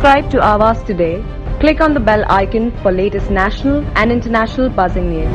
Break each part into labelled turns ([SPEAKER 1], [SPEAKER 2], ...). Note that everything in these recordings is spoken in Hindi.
[SPEAKER 1] Subscribe to Awaaz today. Click on the bell icon for latest national and international buzzing news.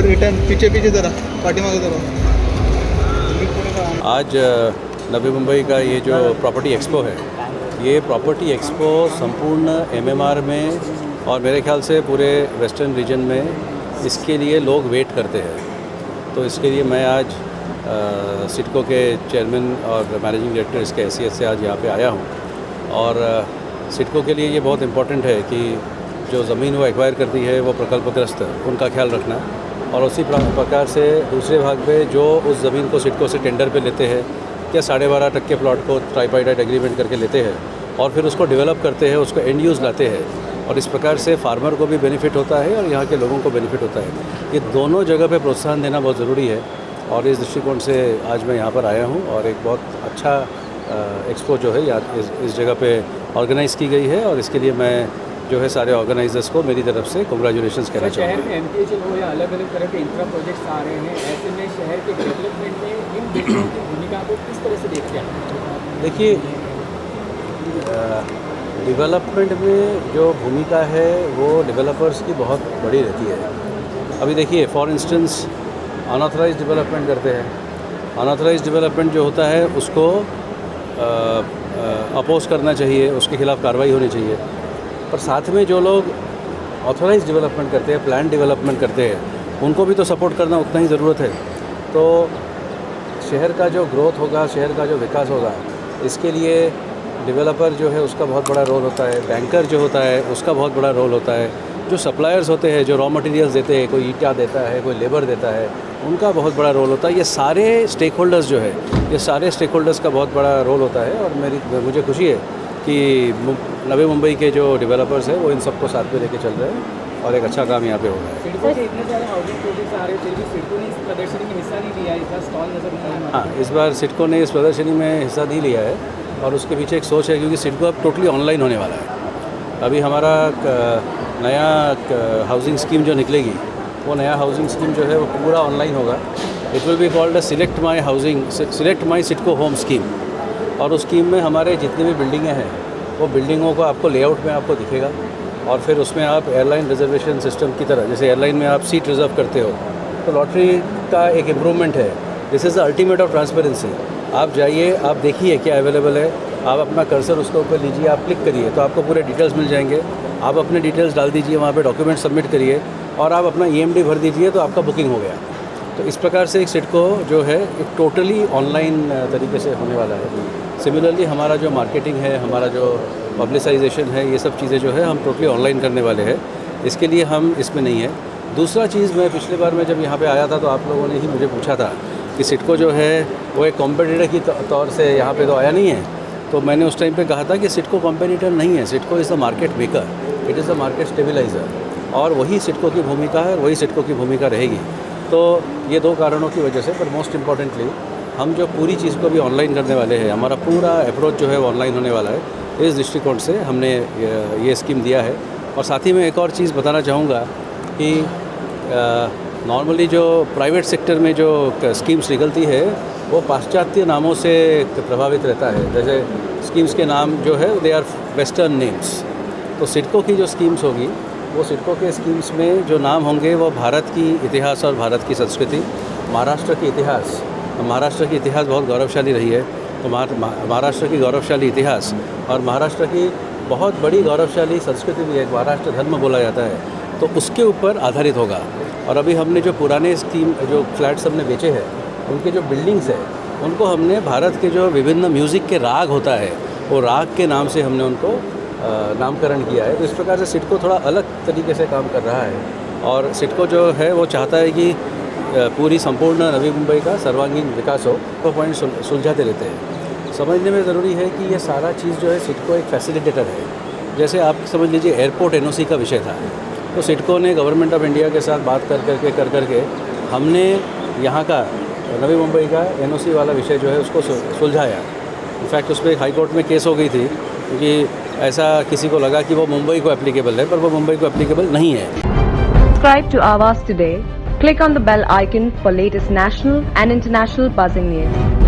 [SPEAKER 2] Return पीछे जरा पाठीमागे जरा।
[SPEAKER 3] आज नवी मुंबई का ये जो प्रॉपर्टी एक्सपो है, ये प्रॉपर्टी एक्सपो संपूर्ण एमएमआर में और मेरे ख्याल से पूरे वेस्टर्न रीजन में इसके लिए लोग वेट करते हैं। तो इसके लिए मैं आज सिडको के चेयरमैन और मैनेजिंग डायरेक्टर इसके हैसियत से आज यहाँ पे आया हूँ। और सिडको के लिए ये बहुत इम्पोर्टेंट है कि जो ज़मीन वो एक्वायर करती है वो प्रकल्पग्रस्त उनका ख्याल रखना, और उसी प्रकार से दूसरे भाग में जो उस ज़मीन को सिडको से टेंडर पे लेते हैं या 12.5% के प्लॉट को ट्राइपाइडाइट एग्रीमेंट करके लेते हैं और फिर उसको डेवलप करते हैं, उसको एंड यूज़ लाते हैं, और इस प्रकार से फार्मर को भी बेनिफिट होता है और यहाँ के लोगों को बेनिफिट होता है। ये दोनों जगह पे प्रोत्साहन देना बहुत ज़रूरी है, और इस दृष्टिकोण से आज मैं यहाँ पर आया हूँ। और एक बहुत अच्छा एक्सपो जो है यहाँ इस जगह पर ऑर्गेनाइज़ की गई है, और इसके लिए मैं जो है सारे ऑर्गेनाइजर्स को मेरी तरफ से कांग्रेचुलेशंस कहना चाहूँगा।
[SPEAKER 4] शहर में एमटीएचएल हो या अलग अलग तरह के इंफ्रा प्रोजेक्ट्स आ रहे हैं, ऐसे में शहर के डेवलपमेंट में इन बिल्डरों की भूमिका को किस तरह से देखते हैं?
[SPEAKER 3] देखिए, डेवलपमेंट में जो भूमिका है वो डेवलपर्स की बहुत बड़ी रहती है। अभी देखिए, फॉर इंस्टेंस अनऑथराइज्ड डेवलपमेंट करते हैं। अनऑथराइज्ड डेवलपमेंट जो होता है उसको अपोज करना चाहिए, उसके खिलाफ कार्रवाई होनी चाहिए। पर साथ में जो लोग ऑथराइज डेवलपमेंट करते हैं, प्लान डेवलपमेंट करते हैं, उनको भी तो सपोर्ट करना उतना ही ज़रूरत है। तो शहर का जो ग्रोथ होगा, शहर का जो विकास होगा, इसके लिए डेवलपर जो है उसका बहुत बड़ा रोल होता है, बैंकर जो होता है उसका बहुत बड़ा रोल होता है, जो सप्लायर्स होते हैं, जो रॉ मटेरियल्स देते हैं, कोई ईंटा देता है, कोई लेबर देता है, उनका बहुत बड़ा रोल होता है। ये सारे स्टेक होल्डर्स जो है, ये सारे स्टेक होल्डर्स का बहुत बड़ा रोल होता है। और मुझे खुशी है कि नवी मुंबई के जो डेवलपर्स हैं वो इन सबको साथ में लेके चल रहे हैं, और एक अच्छा काम यहाँ पे हो रहा है।
[SPEAKER 4] सिडको के इतने सारे हाउसिंग प्रोजेक्ट्स आ रहे हैं, फिर भी सिडको ने इस प्रदर्शनी में हिस्सा नहीं लिया, इस बार स्टॉल नजर नहीं आया।
[SPEAKER 3] हाँ, इस बार सिडको ने इस प्रदर्शनी में हिस्सा नहीं लिया है, और उसके पीछे एक सोच है, क्योंकि सिडको अब टोटली ऑनलाइन होने वाला है। अभी हमारा नया हाउसिंग स्कीम जो निकलेगी, वो नया हाउसिंग स्कीम जो है वो पूरा ऑनलाइन होगा। It will be called a select my CIDCO home scheme, और उस स्कीम में हमारे जितनी भी बिल्डिंगें हैं वो बिल्डिंगों को आपको लेआउट में आपको दिखेगा, और फिर उसमें आप एयरलाइन रिजर्वेशन सिस्टम की तरह, जैसे एयरलाइन में आप सीट रिज़र्व करते हो, तो लॉटरी का एक इम्प्रूवमेंट है। This is the ultimate of transparency. आप जाइए, आप देखिए क्या अवेलेबल है, आप अपना कर्सर उसके ऊपर लीजिए, आप क्लिक करिए तो आपको पूरे डिटेल्स मिल जाएंगे। आप अपने डिटेल्स डाल दीजिए, वहाँ पे डॉक्यूमेंट सबमिट करिए, और आप अपना EMD भर दीजिए, तो आपका बुकिंग हो गया। तो इस प्रकार से एक सिडको जो है एक टोटली ऑनलाइन तरीके से होने वाला है। सिमिलरली हमारा जो मार्केटिंग है, हमारा जो पब्लिसाइजेशन है, ये सब चीज़ें जो है हम टोटली ऑनलाइन करने वाले हैं। इसके लिए हम इसमें नहीं है। दूसरा चीज़, मैं पिछले बार मैं जब यहाँ पे आया था तो आप लोगों ने ही मुझे पूछा था कि सिडको जो है वो एक कॉम्पिटिटर की तौर से यहाँ पे तो आया नहीं है। तो मैंने उस टाइम पे कहा था कि सिडको कॉम्पिटिटर नहीं है, CIDCO is the market maker, it is the market stabiliser, और वही सिडको की भूमिका है और वही सिडको की भूमिका रहेगी। तो ये दो कारणों की वजह से, पर मोस्ट इम्पॉर्टेंटली हम जो पूरी चीज़ को भी ऑनलाइन करने वाले हैं, हमारा पूरा अप्रोच जो है वो ऑनलाइन होने वाला है। इस दृष्टिकोण से हमने ये स्कीम दिया है। और साथ ही में एक और चीज़ बताना चाहूँगा कि नॉर्मली जो प्राइवेट सेक्टर में जो स्कीम्स निकलती है वो पाश्चात्य नामों से प्रभावित रहता है। जैसे स्कीम्स के नाम जो है दे आर वेस्टर्न नेम्स, तो सिडको की जो स्कीम्स होगी वो सिडको के स्कीम्स में जो नाम होंगे वो भारत की इतिहास और भारत की संस्कृति, महाराष्ट्र की इतिहास बहुत गौरवशाली रही है। तो महाराष्ट्र की गौरवशाली इतिहास और महाराष्ट्र की बहुत बड़ी गौरवशाली संस्कृति भी है, महाराष्ट्र धर्म बोला जाता है, तो उसके ऊपर आधारित होगा। और अभी हमने जो पुराने स्कीम जो फ्लैट्स हमने बेचे हैं उनके जो बिल्डिंग्स है उनको हमने भारत के जो विभिन्न म्यूज़िक के राग होता है वो राग के नाम से हमने उनको नामकरण किया है। तो इस प्रकार से सिडको थोड़ा अलग तरीके से काम कर रहा है और सिडको जो है वो चाहता है कि पूरी संपूर्ण नवी मुंबई का सर्वांगीण विकास हो। तो पॉइंट सुलझाते रहते हैं। समझने में ज़रूरी है कि ये सारा चीज़ जो है सिडको एक फैसिलिटेटर है। जैसे आप समझ लीजिए एयरपोर्ट एनओसी का विषय था, तो सिडको ने गवर्नमेंट ऑफ इंडिया के साथ बात कर करके हमने यहाँ का नवी मुंबई का एनओसी वाला विषय जो है उसको सुलझाया। इनफैक्ट उस पर हाई कोर्ट में केस हो गई थी क्योंकि ऐसा किसी को लगा कि वो मुंबई को एप्लीकेबल है, पर वो मुंबई को एप्लीकेबल नहीं है।
[SPEAKER 1] Subscribe to Awaaz today. Click on the bell icon for latest national and international buzzing news.